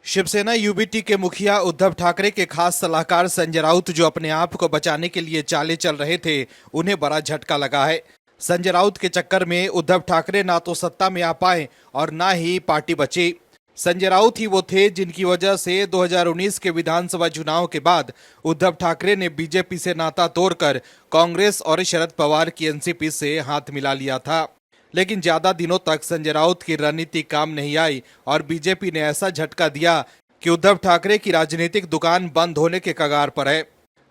Shiv Sena UBT के मुखिया उद्धव ठाकरे के खास सलाहकार संजय राउत जो अपने आप को बचाने के लिए चाले चल रहे थे, उन्हें बड़ा झटका लगा है। संजय राउत के चक्कर में उद्धव ठाकरे ना तो सत्ता में आ पाए और ना ही पार्टी बची। संजय राउत ही वो थे जिनकी वजह से 2019 के विधानसभा चुनाव के बाद उद्धव ठाकरे ने बीजेपी से नाता तोड़कर कांग्रेस और शरद पवार की एनसीपी से हाथ मिला लिया था। लेकिन ज्यादा दिनों तक संजय राउत की रणनीति काम नहीं आई और बीजेपी ने ऐसा झटका दिया कि उद्धव ठाकरे की राजनीतिक दुकान बंद होने के कगार पर है।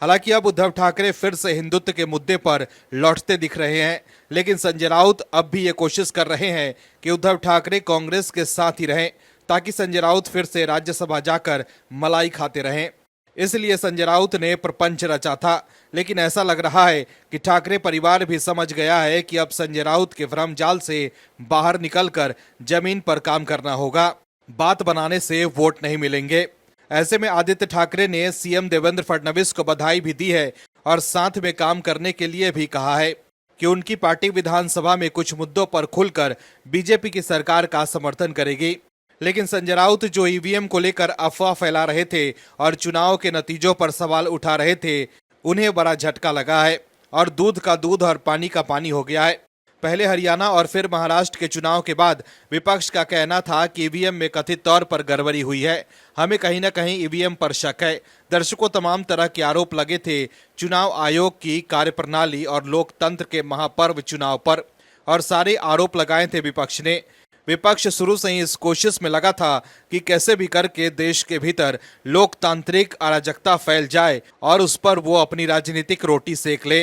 हालांकि अब उद्धव ठाकरे फिर से हिंदुत्व के मुद्दे पर लौटते दिख रहे हैं, लेकिन संजय राउत अब भी ये कोशिश कर रहे हैं कि उद्धव ठाकरे कांग्रेस के साथ ही रहें ताकि संजय राउत फिर से राज्यसभा जाकर मलाई खाते रहें। इसलिए संजय राउत ने प्रपंच रचा था, लेकिन ऐसा लग रहा है कि ठाकरे परिवार भी समझ गया है कि अब संजय राउत के भ्रम जाल से बाहर निकलकर जमीन पर काम करना होगा। बात बनाने से वोट नहीं मिलेंगे। ऐसे में आदित्य ठाकरे ने सीएम देवेंद्र फडणवीस को बधाई भी दी है और साथ में काम करने के लिए भी कहा है कि उनकी पार्टी विधानसभा में कुछ मुद्दों पर खुलकर बीजेपी की सरकार का समर्थन करेगी। लेकिन संजय राउत जो ईवीएम को लेकर अफवाह फैला रहे थे और चुनाव के नतीजों पर सवाल उठा रहे थे, उन्हें बड़ा झटका लगा है और दूध का दूध और पानी का पानी हो गया है। पहले हरियाणा और फिर महाराष्ट्र के चुनाव के बाद विपक्ष का कहना था कि ईवीएम में कथित तौर पर गड़बड़ी हुई है, हमें कहीं न कहीं ईवीएम पर शक है। दर्शकों तमाम तरह के आरोप लगे थे चुनाव आयोग की कार्यप्रणाली और लोकतंत्र के महापर्व चुनाव पर, और सारे आरोप लगाए थे विपक्ष ने। विपक्ष शुरू से ही इस कोशिश में लगा था कि कैसे भी करके देश के भीतर लोकतांत्रिक अराजकता फैल जाए और उस पर वो अपनी राजनीतिक रोटी सेक ले।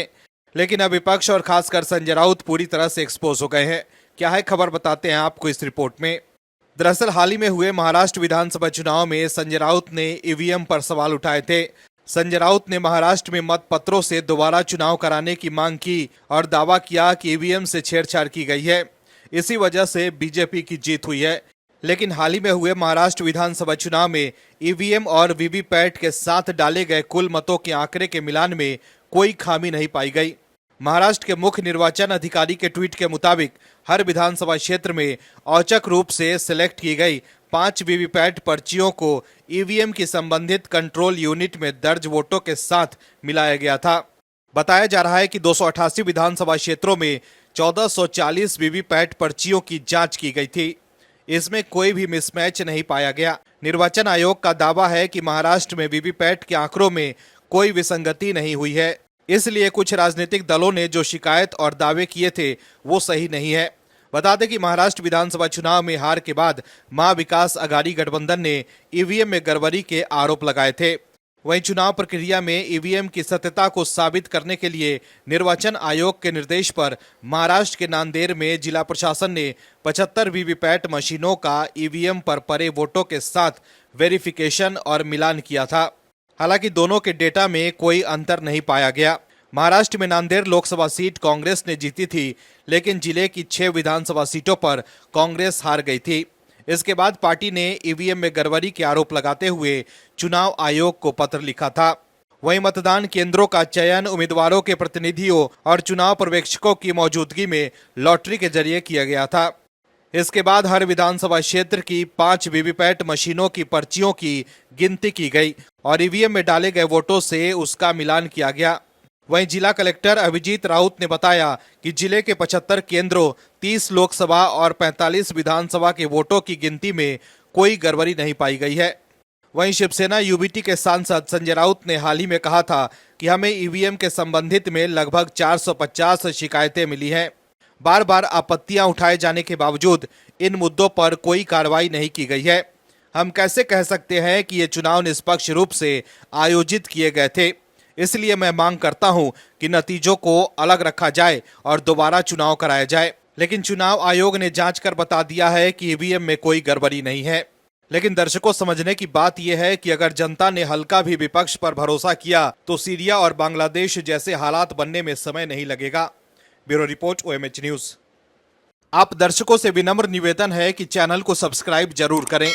लेकिन अब विपक्ष और खासकर संजय राउत पूरी तरह से एक्सपोज हो गए हैं। क्या है खबर, बताते हैं आपको इस रिपोर्ट में। दरअसल हाल ही में हुए महाराष्ट्र विधानसभा चुनाव में संजय राउत ने ईवीएम पर सवाल उठाए थे। संजय राउत ने महाराष्ट्र में मतपत्रों से दोबारा चुनाव कराने की मांग की और दावा किया कि ईवीएम से छेड़छाड़ की गई है, इसी वजह से बीजेपी की जीत हुई है। लेकिन हाल ही में हुए महाराष्ट्र विधानसभा चुनाव में ईवीएम और वीवीपैट के साथ डाले गए कुल मतों के आंकड़े के मिलान में कोई खामी नहीं पाई गई। महाराष्ट्र के मुख्य निर्वाचन अधिकारी के ट्वीट के मुताबिक हर विधानसभा क्षेत्र में औचक रूप से सिलेक्ट की गई 5 वीवीपैट पर्चियों को ईवीएम की संबंधित कंट्रोल यूनिट में दर्ज वोटों के साथ मिलाया गया था। बताया जा रहा है कि 288 विधानसभा क्षेत्रों में 1440 वीवीपैट पर्चियों की जांच की गई थी। इसमें कोई भी मिसमैच नहीं पाया गया। निर्वाचन आयोग का दावा है कि महाराष्ट्र में वीवीपैट के आंकड़ों में कोई विसंगति नहीं हुई है, इसलिए कुछ राजनीतिक दलों ने जो शिकायत और दावे किए थे वो सही नहीं है। बता दें कि महाराष्ट्र विधानसभा चुनाव में हार के बाद महाविकास आघाड़ी गठबंधन ने ईवीएम में गड़बड़ी के आरोप लगाए थे। वहीं चुनाव प्रक्रिया में ईवीएम की सत्यता को साबित करने के लिए निर्वाचन आयोग के निर्देश पर महाराष्ट्र के नांदेड़ में जिला प्रशासन ने 75 वीवीपैट मशीनों का ईवीएम पर पड़े वोटों के साथ वेरिफिकेशन और मिलान किया था। हालांकि दोनों के डेटा में कोई अंतर नहीं पाया गया। महाराष्ट्र में नांदेड़ लोकसभा सीट कांग्रेस ने जीती थी, लेकिन जिले की 6 विधानसभा सीटों पर कांग्रेस हार गई थी। इसके बाद पार्टी ने ईवीएम में गड़बड़ी के आरोप लगाते हुए चुनाव आयोग को पत्र लिखा था। वहीं मतदान केंद्रों का चयन उम्मीदवारों के प्रतिनिधियों और चुनाव पर्यवेक्षकों की मौजूदगी में लॉटरी के जरिए किया गया था। इसके बाद हर विधानसभा क्षेत्र की 5 वीवीपैट मशीनों की पर्चियों की गिनती की गई और ईवीएम में डाले गए वोटों से उसका मिलान किया गया। वहीं जिला कलेक्टर अभिजीत राउत ने बताया कि जिले के 75 केंद्रों, 30 लोकसभा और 45 विधानसभा के वोटों की गिनती में कोई गड़बड़ी नहीं पाई गई है। वहीं शिवसेना यूबीटी के सांसद संजय राउत ने हाल ही में कहा था कि हमें ईवीएम के संबंधित में लगभग 450 शिकायतें मिली हैं। बार बार आपत्तियां उठाए जाने के बावजूद इन मुद्दों पर कोई कार्रवाई नहीं की गई है। हम कैसे कह सकते हैं कि ये चुनाव निष्पक्ष रूप से आयोजित किए गए थे? इसलिए मैं मांग करता हूं कि नतीजों को अलग रखा जाए और दोबारा चुनाव कराया जाए। लेकिन चुनाव आयोग ने जांच कर बता दिया है कि ईवीएम में कोई गड़बड़ी नहीं है। लेकिन दर्शकों, समझने की बात यह है कि अगर जनता ने हल्का भी विपक्ष पर भरोसा किया तो सीरिया और बांग्लादेश जैसे हालात बनने में समय नहीं लगेगा। Bureau report, OMH news. आप दर्शकों से विनम्र निवेदन है कि चैनल को सब्सक्राइब जरूर करें